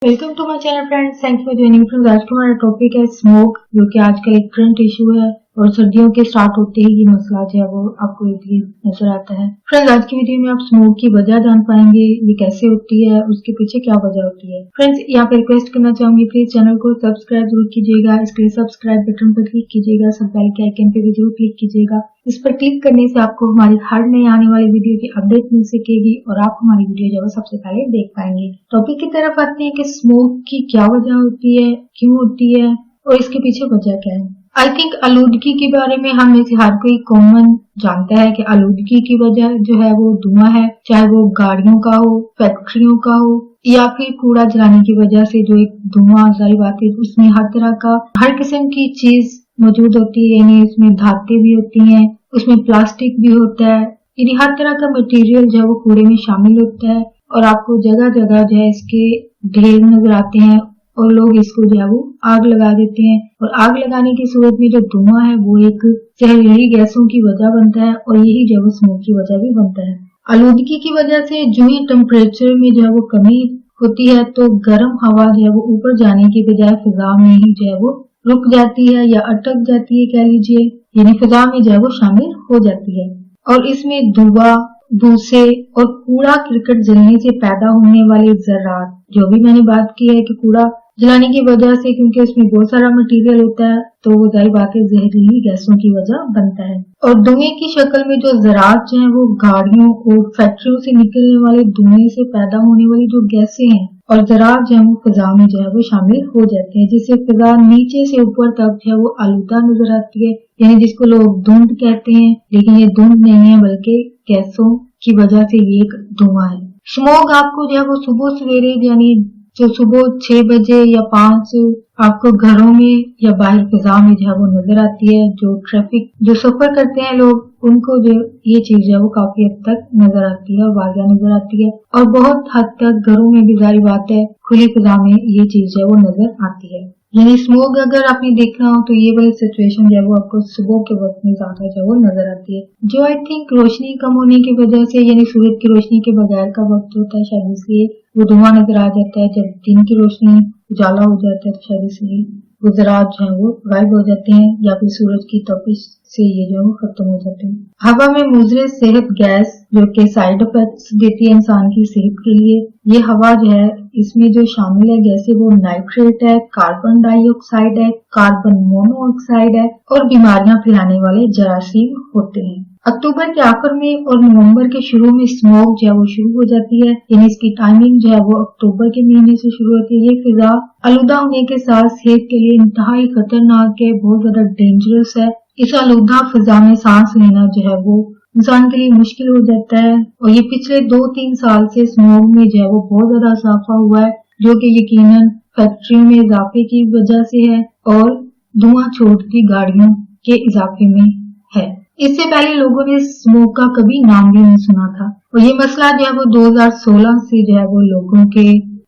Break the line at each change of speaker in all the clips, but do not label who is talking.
Welcome to my channel friends, thank you for joining friends. आज का हमारा topic है स्मोक, जो कि आजकल एक करंट इशू है और सर्दियों के स्टार्ट होते ही ये मसला जो है वो आपको इजीली नजर आता है। फ्रेंड्स, आज की वीडियो में आप स्मोक की वजह जान पाएंगे, ये कैसे होती है, उसके पीछे क्या वजह होती है। फ्रेंड्स, यहाँ पे रिक्वेस्ट करना चाहूंगी, प्लीज चैनल को सब्सक्राइब जरूर कीजिएगा। इसके लिए सब्सक्राइब बटन पर क्लिक कीजिएगा, सब बेल के आइकन पे भी जरूर क्लिक कीजिएगा। इस पर क्लिक करने से आपको हमारी हर नई आने वाली वीडियो की अपडेट मिल सकेगी और आप हमारी वीडियो जो है सबसे पहले देख पाएंगे। टॉपिक की तरफ आते हैं कि स्मोक की क्या वजह होती है, क्यों होती है और इसके पीछे वजह क्या है। आई थिंक आलूदगी के बारे में हम में से हर कोई कॉमन जानता है कि आलूदगी की वजह जो है वो धुआं है, चाहे वो गाड़ियों का हो, फैक्ट्रियों का हो या फिर कूड़ा जलाने की वजह से जो एक धुआं जारी बात है, उसमें हर तरह का हर किस्म की चीज मौजूद होती है। यानी उसमें धातें भी होती हैं, उसमें प्लास्टिक भी होता है, यानी हर तरह का मटेरियल जो है वो कूड़े में शामिल होता है और आपको जगह जगह जो है इसके ढेर नजर आते हैं और लोग इसको जो है वो आग लगा देते हैं। और आग लगाने की सूरत में जो धुआं है वो एक जहरीली गैसों की वजह बनता है और यही जो है स्मोक की वजह भी बनता है। आलूदगी की वजह से जो ही टेम्परेचर में जो है वो कमी होती है तो गर्म हवा जो है वो ऊपर जाने की बजाय फिजा में ही जो है वो रुक जाती है या अटक जाती है, कह लीजिए, यानी फिजा में जो है वो शामिल हो जाती है। और इसमें धुआं, भूसे और कूड़ा करकट जलने से पैदा होने वाले जरात, जो भी मैंने बात की है कि कूड़ा जलाने की वजह से, क्योंकि उसमें बहुत सारा मटेरियल होता है तो वो जाहिर बात है जहरीली गैसों की वजह बनता है। और धुएं की शक्ल में जो जरात जो है वो गाड़ियों और फैक्ट्रियों से निकलने वाले धुएं से पैदा होने वाली जो गैसें हैं और जरात जो है वो फिजा में जो है वो शामिल हो जाते हैं, जिससे फिजा नीचे से ऊपर तक जो है वो आलूदा नजर आती है, यानी जिसको लोग धुंध कहते हैं। लेकिन ये धुंध नहीं है बल्कि गैसों की वजह से ये एक धुआं है। स्मोक आपको जो है वो सुबह सवेरे, यानी जो सुबह 6 बजे या 5 आपको घरों में या बाहर फिजा में जो है वो नजर आती है। जो ट्रैफिक जो सफर करते हैं लोग, उनको जो ये चीज है वो काफी हद तक नजर आती है, वाजिया नजर आती है। और बहुत हद तक घरों में भी जारी बात है खुली फिजा में ये चीज जो है वो नजर आती है। यानी स्मोक अगर आपने देखना हो तो ये वाली सिचुएशन जो है वो आपको सुबह के वक्त में ज्यादा जो है वो नजर आती है, जो आई थिंक रोशनी कम होने की वजह से, यानी सूरज की रोशनी के बगैर का वक्त होता है, शायद इसलिए वो धुआं नजर आ जाता है। जब दिन की रोशनी उजाला हो जाता है तो शायद इसलिए वो ज़रात जो है वो गायब हो जाते हैं या फिर सूरज की तपिश से ये जो है खत्म हो जाते हैं। हवा में मुज़र सेहत गैस जो कि साइड इफेक्ट्स देती है इंसान की सेहत के लिए, ये हवा जो है इसमें जो शामिल है गैसें वो नाइट्रेट है, कार्बन डाइऑक्साइड है, कार्बन मोनोऑक्साइड है और बीमारियां फैलाने वाले जरासीम होते हैं। अक्टूबर के आखिर में और नवंबर के शुरू में स्मोक जो है वो शुरू हो जाती है, यानी इसकी टाइमिंग जो है वो अक्टूबर के महीने से शुरू होती है। ये फिजा आलूदा होने के साथ सेहत के लिए इंतहाई खतरनाक है, बहुत ज्यादा डेंजरस है। इस आलूदा फिजा में सांस लेना जो है वो इंसान के लिए मुश्किल हो जाता है और ये पिछले 2-3 साल से स्मोक में जो है वो बहुत ज्यादा इजाफा हुआ है, जो कि यकीनन फैक्ट्रियों में इजाफे की वजह से है और धुआं छोड़ती गाड़ियों के इजाफे में है। इससे पहले लोगों ने स्मोक का कभी नाम भी नहीं सुना था और ये मसला जो है वो 2016 से जो है वो लोगों के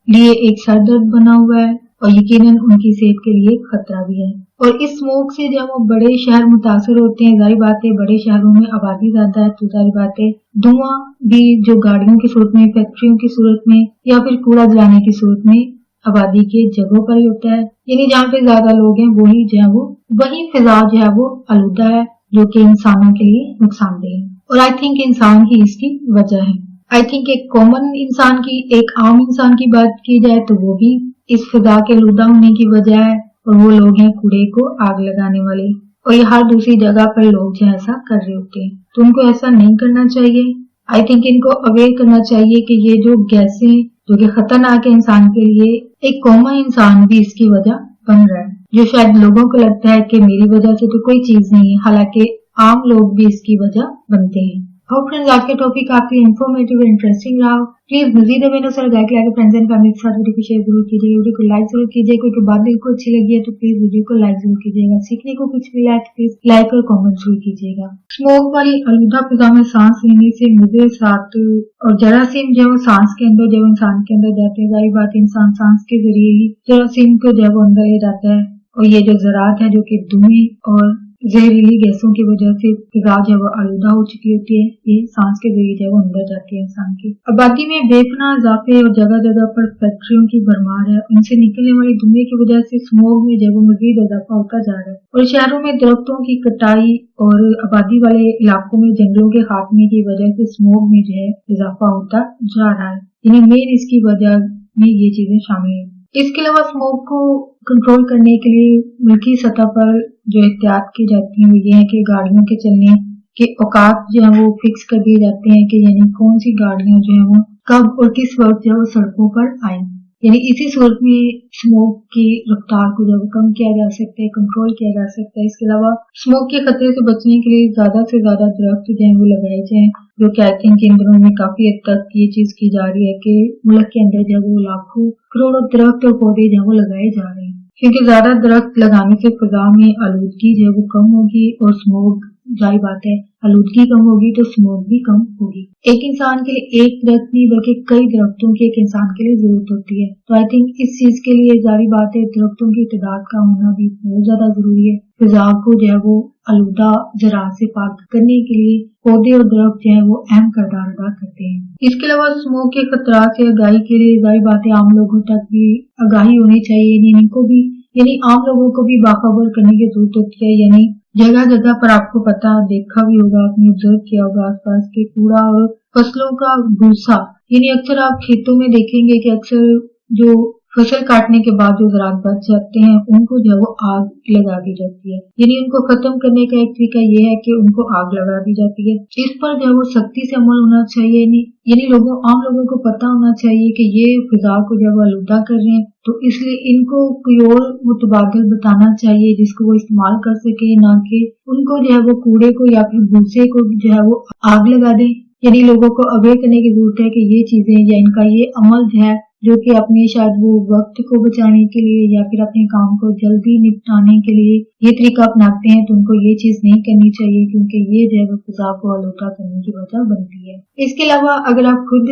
लिए एक सरदर्द बना हुआ है और यकीनन उनकी सेहत के लिए खतरा भी है। और इस स्मोक से जो है वो बड़े शहर मुतासर होते हैं। जाहिर बात है बड़े शहरों में आबादी ज्यादा है तो जाहिर बात है धुआं भी जो गाड़ियों की सूरत में, फैक्ट्रियों की सूरत में या फिर कूड़ा जलाने की सूरत में आबादी के जगहों पर ही होता है, यानी जहाँ पे ज्यादा लोग हैं वही जो है वो वही फिजा जो है वो आलूदा है, जो कि इंसानों के लिए नुकसानदेह है। और आई थिंक इंसान ही इसकी वजह है। आई थिंक एक कॉमन इंसान की, एक आम इंसान की बात की जाए तो वो भी इस फिजा के आलूदा होने की वजह है और वो लोग हैं कूड़े को आग लगाने वाले। और ये हर दूसरी जगह पर लोग जो ऐसा कर रहे होते हैं, तो उनको ऐसा नहीं करना चाहिए। आई थिंक इनको अवेयर करना चाहिए कि ये जो गैसें जो कि खतरनाक है इंसान के लिए, एक कॉमन इंसान भी इसकी वजह बन रहा है, जो शायद लोगों को लगता है कि मेरी वजह से तो कोई चीज नहीं है, हालांकि आम लोग भी इसकी वजह बनते हैं। होप फ्रेंड्स आज का टॉपिक काफी इन्फॉर्मेटिव और इंटरेस्टिंग रहा। प्लीज मजीद aware sir like like friends and family के साथ वीडियो को शेयर जरूर कीजिएगा, वीडियो को लाइक जरूर कीजिएगा, क्योंकि बात दिल को अच्छी लगी है तो प्लीज वीडियो को लाइक जरूर कीजिएगा। सीखने को कुछ मिला है तो प्लीज लाइक और कमेंट जरूर कीजिएगा। स्मोक वाली आलूदा फिजा में सांस लेने से मुझे साथ और जरासीम जो है सांस के अंदर जब इंसान के अंदर जाते हैं, जाहिर बात इंसान सांस के जरिए ही जरासीम को जो है वो अंदर ले जाता है। और ये जो ज़रात है जो कि धुएं और जहरीली गैसों की वजह से फिजा जो है वो आलूदा हो चुकी होती है। ये सांस के जरिए जो है वो अंदर जाती है इंसान की। आबादी में बेपनाह इजाफे और जगह जगह पर फैक्ट्रियों की भरमार है। उनसे निकलने वाली धुएं की वजह से स्मोक में जो है वो मजीद इजाफा होता जा रहा है और शहरों में दरख्तों की कटाई और आबादी वाले इलाकों में जंगलों के खात्मे की वजह से स्मोक में जो है इजाफा होता जा रहा है। यानी मेन इसकी वजह में ये चीजें शामिल है। इसके अलावा स्मोक को कंट्रोल करने के लिए मुल्की सतह पर जो एहतियात की जाती है वो ये है कि गाड़ियों के चलने के औकात जो है वो फिक्स कर दिए जाते हैं कि यानी कौन सी गाड़ियां जो है वो कब और किस वक्त जो है वो सड़कों पर आए। यानी इसी सूरत में स्मोक की रफ्तार को जब कम किया जा सकता है, कंट्रोल किया जा सकता है। इसके अलावा स्मोक के खतरे से बचने के लिए ज्यादा से ज्यादा दरख्त जो है वो लगाए जाए, जो कि आई थिंक इन दिनों में काफी हद तक ये चीज की जा रही है कि मुल्क के अंदर जो है वो लाखों करोड़ों दरख्त और पौधे जो है वो लगाए जा रहे हैं, क्योंकि ज्यादा दरख्त लगाने से फिजा में आलूदगी जो है वो कम होगी और स्मोक जाहिर बात है आलूदगी कम होगी तो स्मोक भी कम होगी। एक इंसान के लिए एक दरख्त नहीं बल्कि कई दरख्तों की एक इंसान के लिए जरूरत होती है। तो आई थिंक इस चीज के लिए जारी बात है दरख्तों की तादाद का होना भी बहुत ज्यादा जरूरी है। फिजा को जो है वो आलूदा जरात से पाक करने के लिए पौधे और दरख्त जो है वो अहम किरदार अदा करते हैं। इसके अलावा स्मोक के खतरात से आगाही के लिए जारी बात है आम लोगों तक भी आगाही होनी चाहिए। इनको भी यानी आम लोगों को भी बाखबर करने की जरूरत होती है। यानी जगह जगह पर आपको पता देखा भी होगा, आपने ऑब्जर्व किया होगा आसपास के कूड़ा और फसलों का भूसा। यानी अक्सर आप खेतों में देखेंगे कि अक्सर जो फसल काटने के बाद जो ज़रात बच जाते हैं उनको जो है वो आग लगा दी जाती है। यानी उनको खत्म करने का एक तरीका ये है कि उनको आग लगा दी जाती है। इस पर जो है वो सख्ती से अमल होना चाहिए। यानी आम लोगों को पता होना चाहिए कि ये फिजा को जब आलूदा कर रहे हैं तो इसलिए इनको कोई और मुतबादिल बताना चाहिए जिसको वो इस्तेमाल कर सके, ना कि उनको जो है वो कूड़े को या फिर भूसे को जो है वो आग लगा दें। यानी लोगों को अवेयर करने की जरूरत है कि ये चीजें या इनका ये अमल जो है जो कि अपने शायद वो वक्त को बचाने के लिए या फिर अपने काम को जल्दी निपटाने के लिए ये तरीका अपनाते हैं, तो उनको ये चीज नहीं करनी चाहिए क्योंकि ये जो है वो फिजा को आलूदा करने की वजह बनती है। इसके अलावा अगर आप खुद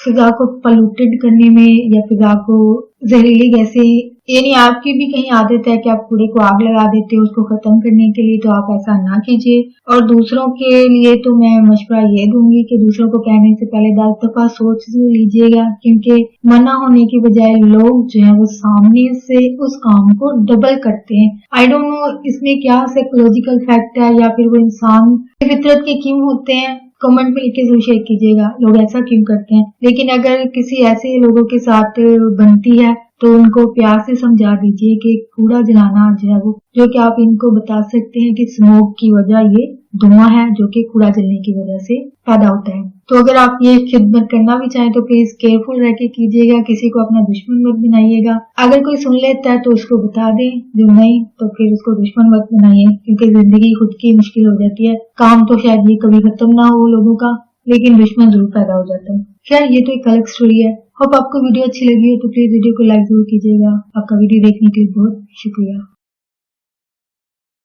फिजा को पॉल्यूटेड करने में या फिजा को जहरीली गैसें यानी आपकी भी कहीं आदत है कि आप कूड़े को आग लगा देते हो उसको खत्म करने के लिए, तो आप ऐसा ना कीजिए। और दूसरों के लिए तो मैं मशवरा ये दूंगी कि दूसरों को कहने से पहले 10 दफा सोच लीजिएगा, क्योंकि मना होने की बजाय लोग जो है वो सामने से उस काम को डबल करते हैं। आई डोंट नो इसमें क्या साइकोलॉजिकल फैक्ट है या फिर वो इंसान फितरत के क्यों होते हैं, कमेंट में लिख के जरूर शेयर कीजिएगा लोग ऐसा क्यों करते हैं। लेकिन अगर किसी ऐसे लोगों के साथ बनती है तो उनको प्यार से समझा दीजिए कि कूड़ा जलाना जो है वो जो कि आप इनको बता सकते हैं कि स्मोक की वजह ये धुआं है जो कि कूड़ा जलने की वजह से पैदा होता है। तो अगर आप ये खिदमत करना भी चाहें तो प्लीज केयरफुल रह के कीजिएगा, किसी को अपना दुश्मन मत बनाइएगा। अगर कोई सुन लेता है तो उसको बता दें, जो नहीं तो फिर उसको दुश्मन मत बनाइए, क्योंकि जिंदगी खुद की मुश्किल हो जाती है। काम तो शायद ये कभी खत्म ना हो लोगों का, लेकिन दुश्मन जरूर पैदा हो जाता है। खैर ये तो एक अलग स्टोरी है। होप आपको वीडियो अच्छी लगी हो तो प्लीज वीडियो को लाइक जरूर कीजिएगा। आपका वीडियो देखने के लिए बहुत शुक्रिया।